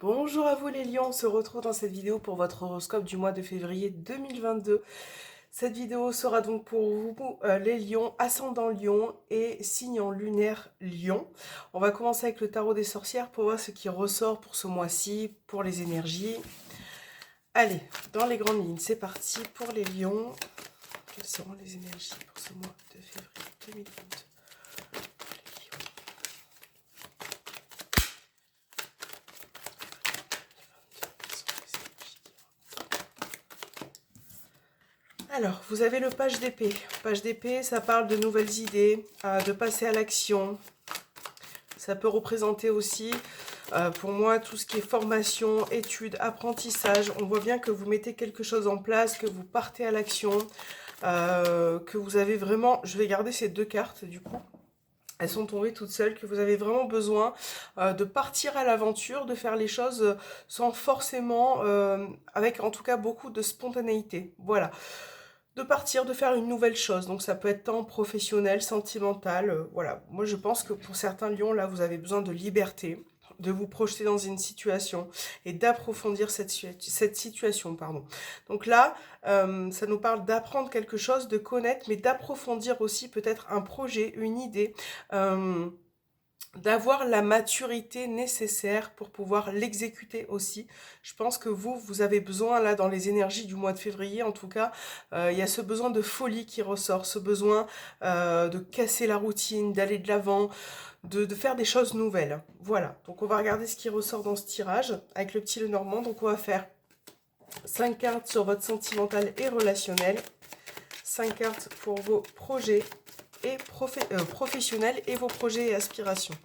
Bonjour à vous les lions, on se retrouve dans cette vidéo pour votre horoscope du mois de février 2022. Cette vidéo sera donc pour vous les lions, ascendant lion et signe en lunaire lion. On va commencer avec le tarot des sorcières pour voir ce qui ressort pour ce mois-ci, pour les énergies. Allez, dans les grandes lignes, c'est parti pour les lions. Quelles seront les énergies pour ce mois de février 2022 ? Alors, vous avez le page d'épée. Page d'épée, ça parle de nouvelles idées, de passer à l'action. Ça peut représenter aussi, pour moi, tout ce qui est formation, études, apprentissage. On voit bien que vous mettez quelque chose en place, que vous partez à l'action, que vous avez vraiment... Je vais garder ces deux cartes, du coup. Elles sont tombées toutes seules, que vous avez vraiment besoin de partir à l'aventure, de faire les choses sans forcément, avec en tout cas beaucoup de spontanéité. Voilà. De partir, de faire une nouvelle chose. Donc ça peut être tant professionnel, sentimental. Voilà. Moi je pense que pour certains lions, là, vous avez besoin de liberté, de vous projeter dans une situation et d'approfondir cette situation. Pardon. Donc là, ça nous parle d'apprendre quelque chose, de connaître, mais d'approfondir aussi peut-être un projet, une idée. D'avoir la maturité nécessaire pour pouvoir l'exécuter aussi. Je pense que vous avez besoin, là, dans les énergies du mois de février, en tout cas, il y a ce besoin de folie qui ressort, ce besoin de casser la routine, d'aller de l'avant, de faire des choses nouvelles. Voilà, donc on va regarder ce qui ressort dans ce tirage avec le petit Lenormand. Donc on va faire 5 cartes sur votre sentimental et relationnel, 5 cartes pour vos projets et professionnels et vos projets et aspirations.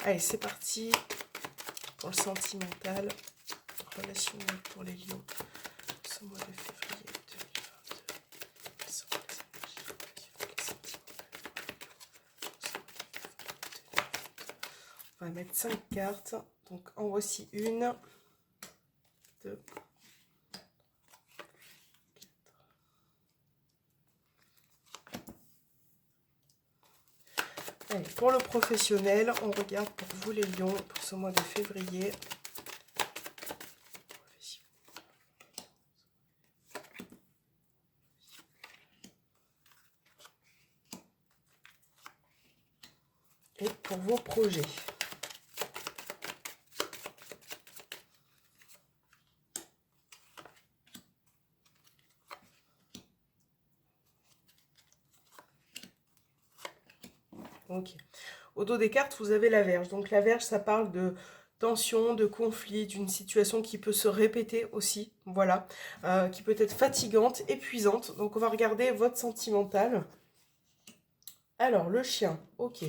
Allez, c'est parti pour le sentimental, relationnel pour les lions, ce mois de février 2022. Quelles sont les énergies professionnelles et sentimentales? On va mettre 5 cartes, donc en voici une, 2, allez, pour le professionnel, on regarde pour vous les lions pour ce mois de février. Et pour vos projets. Ok. Au dos des cartes, vous avez la Vierge. Donc la Vierge, ça parle de tension, de conflit, d'une situation qui peut se répéter aussi, voilà, qui peut être fatigante, épuisante. Donc on va regarder votre sentimental. Alors, le chien, ok.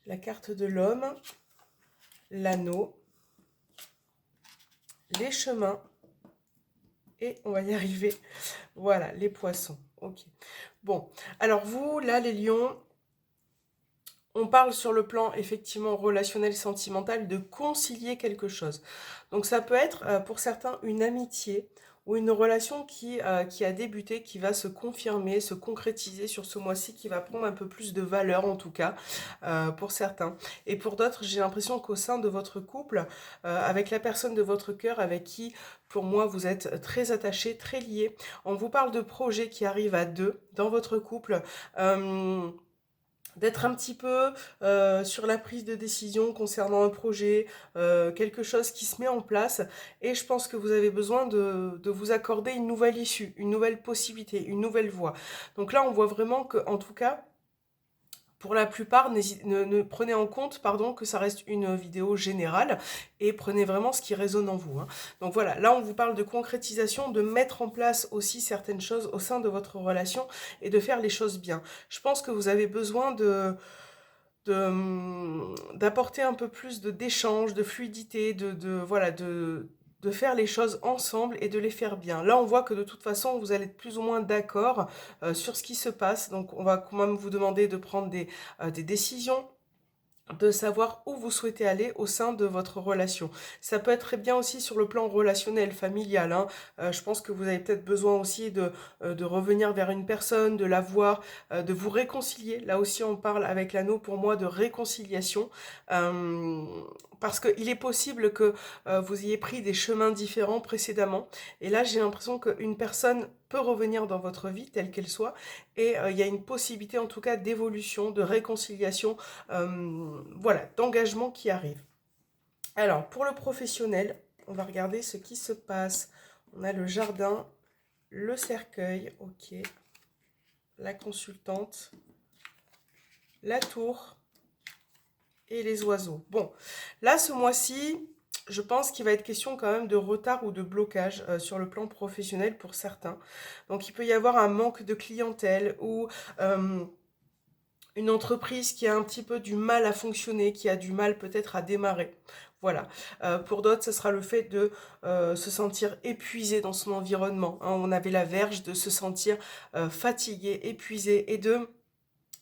La carte de l'homme, l'anneau, les chemins, et on va y arriver, voilà, les poissons, ok. Bon, alors vous, là, les lions... On parle sur le plan effectivement relationnel, sentimental, de concilier quelque chose. Donc ça peut être pour certains une amitié ou une relation qui a débuté, qui va se confirmer, se concrétiser sur ce mois-ci, qui va prendre un peu plus de valeur en tout cas pour certains. Et pour d'autres, j'ai l'impression qu'au sein de votre couple, avec la personne de votre cœur, avec qui pour moi vous êtes très attachés, très liés, on vous parle de projets qui arrivent à deux dans votre couple. D'être un petit peu sur la prise de décision concernant un projet, quelque chose qui se met en place. Et je pense que vous avez besoin de vous accorder une nouvelle issue, une nouvelle possibilité, une nouvelle voie. Donc là, on voit vraiment que, en tout cas, pour la plupart, ne prenez en compte pardon, que ça reste une vidéo générale et prenez vraiment ce qui résonne en vous. Hein. Donc voilà, là on vous parle de concrétisation, de mettre en place aussi certaines choses au sein de votre relation et de faire les choses bien. Je pense que vous avez besoin d'apporter un peu plus d'échange, de fluidité, voilà, de faire les choses ensemble et de les faire bien. Là, on voit que de toute façon, vous allez être plus ou moins d'accord sur ce qui se passe. Donc, on va quand même vous demander de prendre des décisions, de savoir où vous souhaitez aller au sein de votre relation. Ça peut être très bien aussi sur le plan relationnel, familial, hein. Je pense que vous avez peut-être besoin aussi de revenir vers une personne, de la voir, de vous réconcilier. Là aussi, on parle avec l'anneau pour moi de réconciliation. Euh, Parce qu'il est possible que vous ayez pris des chemins différents précédemment. Et là, j'ai l'impression qu'une personne peut revenir dans votre vie, telle qu'elle soit. Et il y a une possibilité en tout cas d'évolution, de réconciliation, voilà, d'engagement qui arrive. Alors, pour le professionnel, on va regarder ce qui se passe. On a le jardin, le cercueil, ok, la consultante, la tour et les oiseaux. Bon, là, ce mois-ci, je pense qu'il va être question quand même de retard ou de blocage sur le plan professionnel pour certains. Donc, il peut y avoir un manque de clientèle ou une entreprise qui a un petit peu du mal à fonctionner, qui a du mal peut-être à démarrer. Voilà. Pour d'autres, ce sera le fait de se sentir épuisé dans son environnement, hein. On avait la verge de se sentir fatigué, épuisé et de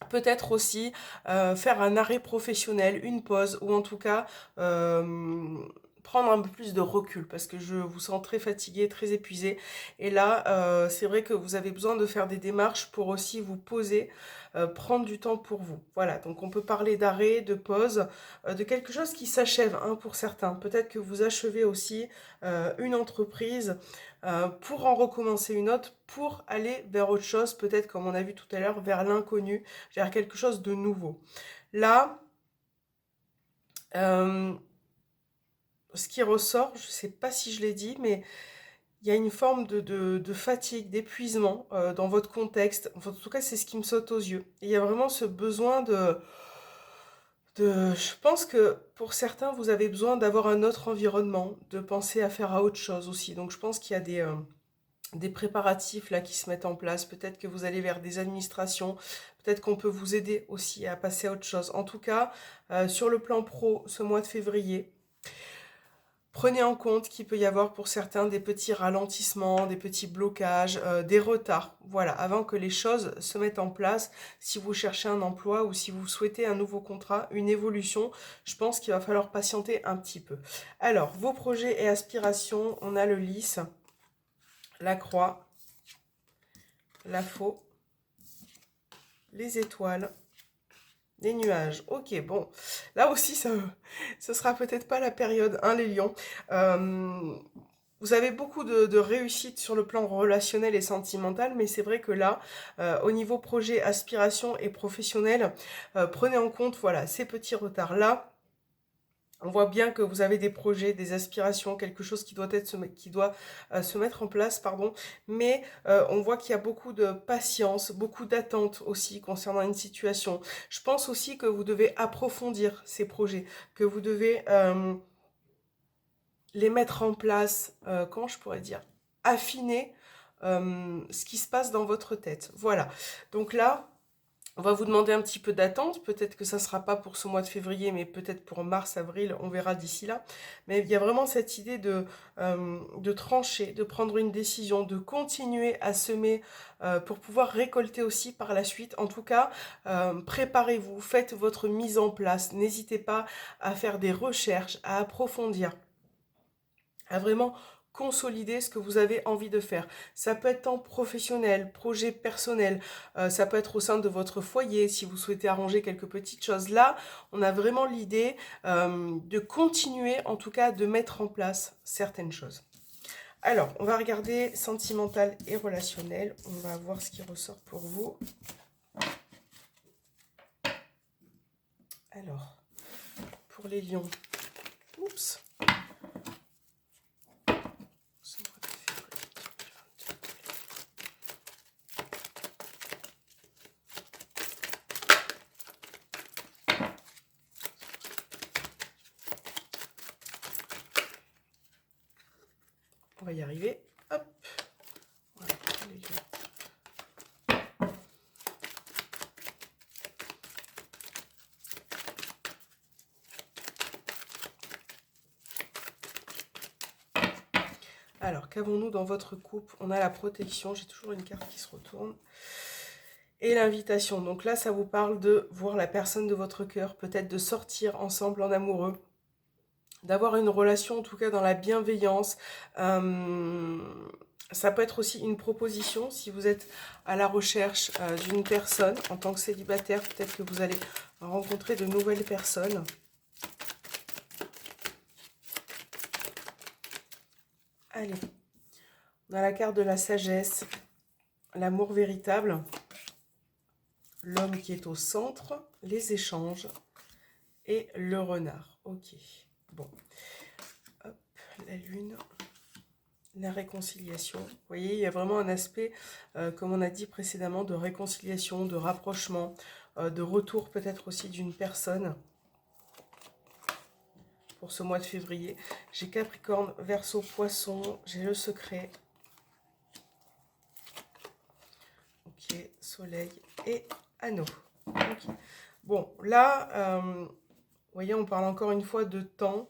peut-être aussi faire un arrêt professionnel, une pause ou en tout cas prendre un peu plus de recul parce que je vous sens très fatigué, très épuisé. Et là, c'est vrai que vous avez besoin de faire des démarches pour aussi vous poser, prendre du temps pour vous. Voilà, donc on peut parler d'arrêt, de pause, de quelque chose qui s'achève, hein, pour certains. Peut-être que vous achevez aussi une entreprise pour en recommencer une autre, pour aller vers autre chose, peut-être comme on a vu tout à l'heure, vers l'inconnu, vers quelque chose de nouveau. Là, euh, ce qui ressort, je ne sais pas si je l'ai dit, mais il y a une forme de fatigue, d'épuisement dans votre contexte. Enfin, en tout cas, c'est ce qui me saute aux yeux. Et il y a vraiment ce besoin je pense que pour certains, vous avez besoin d'avoir un autre environnement, de penser à faire à autre chose aussi. Donc, je pense qu'il y a des préparatifs là qui se mettent en place. Peut-être que vous allez vers des administrations. Peut-être qu'on peut vous aider aussi à passer à autre chose. En tout cas, sur le plan pro, ce mois de février, prenez en compte qu'il peut y avoir pour certains des petits ralentissements, des petits blocages, des retards. Voilà, avant que les choses se mettent en place. Si vous cherchez un emploi ou si vous souhaitez un nouveau contrat, une évolution, je pense qu'il va falloir patienter un petit peu. Alors, vos projets et aspirations, on a le lys, la croix, la faux, les étoiles, les nuages. Ok, bon, là aussi, ce sera peut-être pas la période, hein, les lions. Euh, Vous avez beaucoup de réussite sur le plan relationnel et sentimental, mais c'est vrai que là, au niveau projet, aspiration et professionnel, prenez en compte, voilà, ces petits retards-là. On voit bien que vous avez des projets, des aspirations, quelque chose qui doit se mettre en place, pardon. Mais on voit qu'il y a beaucoup de patience, beaucoup d'attente aussi concernant une situation. Je pense aussi que vous devez approfondir ces projets, que vous devez les mettre en place, comment je pourrais dire, affiner ce qui se passe dans votre tête. Voilà. Donc là, on va vous demander un petit peu d'attente. Peut-être que ça ne sera pas pour ce mois de février, mais peut-être pour mars, avril, on verra d'ici là. Mais il y a vraiment cette idée de trancher, de prendre une décision, de continuer à semer pour pouvoir récolter aussi par la suite. En tout cas, préparez-vous, faites votre mise en place. N'hésitez pas à faire des recherches, à approfondir, à vraiment consolider ce que vous avez envie de faire. Ça peut être en professionnel, projet personnel, ça peut être au sein de votre foyer, si vous souhaitez arranger quelques petites choses. Là, on a vraiment l'idée de continuer, en tout cas, de mettre en place certaines choses. Alors, on va regarder sentimental et relationnel. On va voir ce qui ressort pour vous. Alors, pour les lions, oups. On va y arriver. Hop. Voilà, les lions. Alors, qu'avons-nous dans votre couple? On a la protection. J'ai toujours une carte qui se retourne. et l'invitation. Donc là, ça vous parle de voir la personne de votre cœur, peut-être de sortir ensemble en amoureux, d'avoir une relation en tout cas dans la bienveillance. Ça peut être aussi une proposition si vous êtes à la recherche d'une personne en tant que célibataire. Peut-être que vous allez rencontrer de nouvelles personnes. Allez, on a la carte de la sagesse, l'amour véritable, l'homme qui est au centre, les échanges et le renard. Ok, bon. Hop, la lune, la réconciliation. Vous voyez, il y a vraiment un aspect, comme on a dit précédemment, de réconciliation, de rapprochement, de retour peut-être aussi d'une personne pour ce mois de février. J'ai Capricorne, Verseau, Poisson, j'ai le secret. Ok, Soleil et Anneau. Okay. Bon, là, vous voyez, on parle encore une fois de temps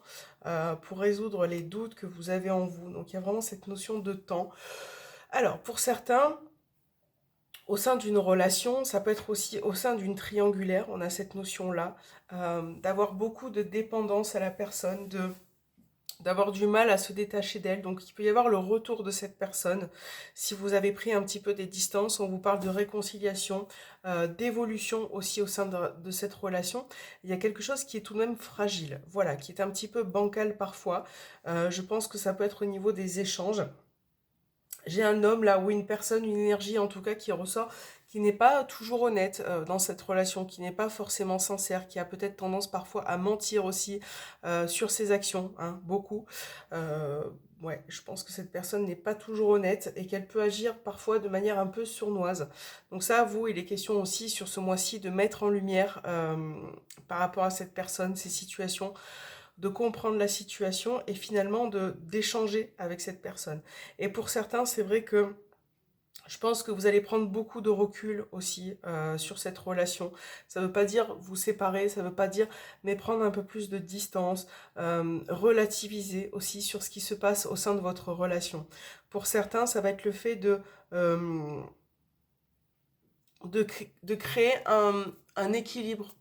pour résoudre les doutes que vous avez en vous. Donc, il y a vraiment cette notion de temps. Alors, pour certains, au sein d'une relation, ça peut être aussi au sein d'une triangulaire, on a cette notion-là, d'avoir beaucoup de dépendance à la personne, d'avoir du mal à se détacher d'elle. Donc il peut y avoir le retour de cette personne. Si vous avez pris un petit peu des distances, on vous parle de réconciliation, d'évolution aussi au sein de cette relation. Il y a quelque chose qui est tout de même fragile, voilà, qui est un petit peu bancal parfois. Je pense que ça peut être au niveau des échanges. J'ai un homme là, ou une personne, une énergie en tout cas qui ressort, qui n'est pas toujours honnête dans cette relation, qui n'est pas forcément sincère, qui a peut-être tendance parfois à mentir aussi sur ses actions, hein, beaucoup. Euh, ouais, je pense que cette personne n'est pas toujours honnête et qu'elle peut agir parfois de manière un peu sournoise. Donc ça, vous, il est question aussi sur ce mois-ci de mettre en lumière par rapport à cette personne, ces situations, de comprendre la situation et finalement d'échanger avec cette personne. Et pour certains, c'est vrai que je pense que vous allez prendre beaucoup de recul aussi sur cette relation. Ça ne veut pas dire vous séparer, ça ne veut pas dire mais prendre un peu plus de distance, relativiser aussi sur ce qui se passe au sein de votre relation. Pour certains, ça va être le fait euh, de créer un équilibre,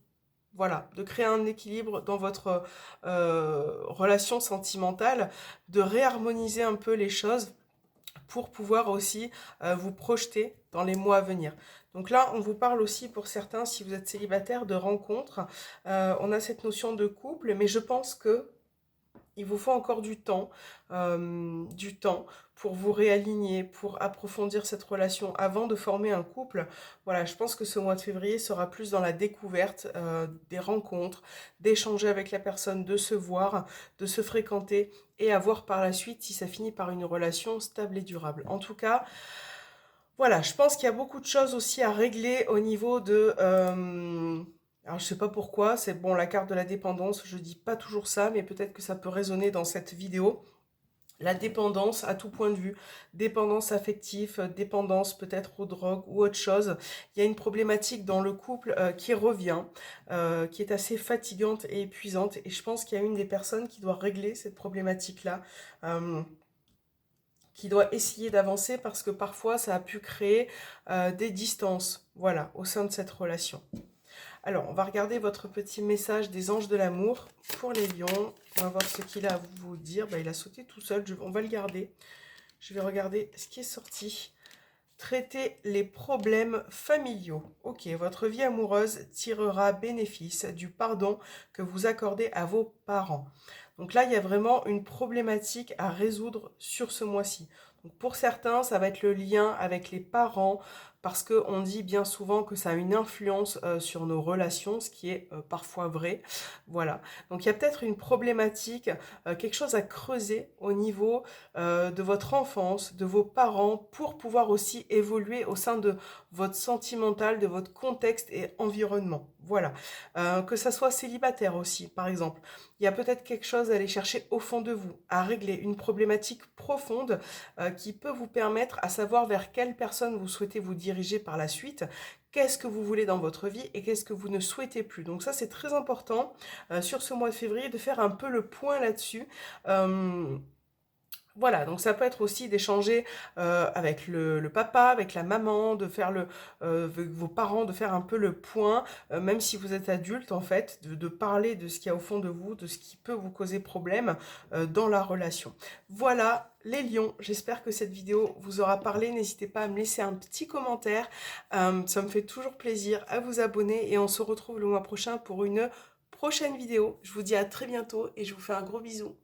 voilà, de créer un équilibre dans votre relation sentimentale, de réharmoniser un peu les choses pour pouvoir aussi vous projeter dans les mois à venir. Donc là, on vous parle aussi pour certains, si vous êtes célibataire, de rencontres. On a cette notion de couple, mais je pense que il vous faut encore du temps pour vous réaligner, pour approfondir cette relation avant de former un couple. Voilà, je pense que ce mois de février sera plus dans la découverte des rencontres, d'échanger avec la personne, de se voir, de se fréquenter et à voir par la suite si ça finit par une relation stable et durable. En tout cas, voilà, je pense qu'il y a beaucoup de choses aussi à régler au niveau de... alors je sais pas pourquoi, c'est bon la carte de la dépendance, je dis pas toujours ça, mais peut-être que ça peut résonner dans cette vidéo. La dépendance à tout point de vue, dépendance affective, dépendance peut-être aux drogues ou autre chose. Il y a une problématique dans le couple qui revient, qui est assez fatigante et épuisante. Et je pense qu'il y a une des personnes qui doit régler cette problématique-là. Qui doit essayer d'avancer parce que parfois ça a pu créer des distances, voilà, au sein de cette relation. Alors, on va regarder votre petit message des anges de l'amour pour les lions. On va voir ce qu'il a à vous dire. Bah, il a sauté tout seul, on va le garder. Je vais regarder ce qui est sorti. Traiter les problèmes familiaux. Ok, votre vie amoureuse tirera bénéfice du pardon que vous accordez à vos parents. Donc là, il y a vraiment une problématique à résoudre sur ce mois-ci. Donc pour certains, ça va être le lien avec les parents, parce qu'on dit bien souvent que ça a une influence sur nos relations, ce qui est parfois vrai. Voilà. Donc il y a peut-être une problématique, quelque chose à creuser au niveau de votre enfance, de vos parents, pour pouvoir aussi évoluer au sein de votre sentimental, de votre contexte et environnement. Voilà. Que ça soit célibataire aussi, par exemple. Il y a peut-être quelque chose à aller chercher au fond de vous, à régler une problématique profonde qui peut vous permettre à savoir vers quelle personne vous souhaitez vous diriger par la suite, qu'est-ce que vous voulez dans votre vie et qu'est-ce que vous ne souhaitez plus. Donc ça, c'est très important sur ce mois de février de faire un peu le point là-dessus. Voilà, donc ça peut être aussi d'échanger avec le papa, avec la maman, de faire avec vos parents, de faire un peu le point, même si vous êtes adulte en fait, de parler de ce qu'il y a au fond de vous, de ce qui peut vous causer problème dans la relation. Voilà les lions, j'espère que cette vidéo vous aura parlé. N'hésitez pas à me laisser un petit commentaire, ça me fait toujours plaisir, à vous abonner et on se retrouve le mois prochain pour une prochaine vidéo. Je vous dis à très bientôt et je vous fais un gros bisou.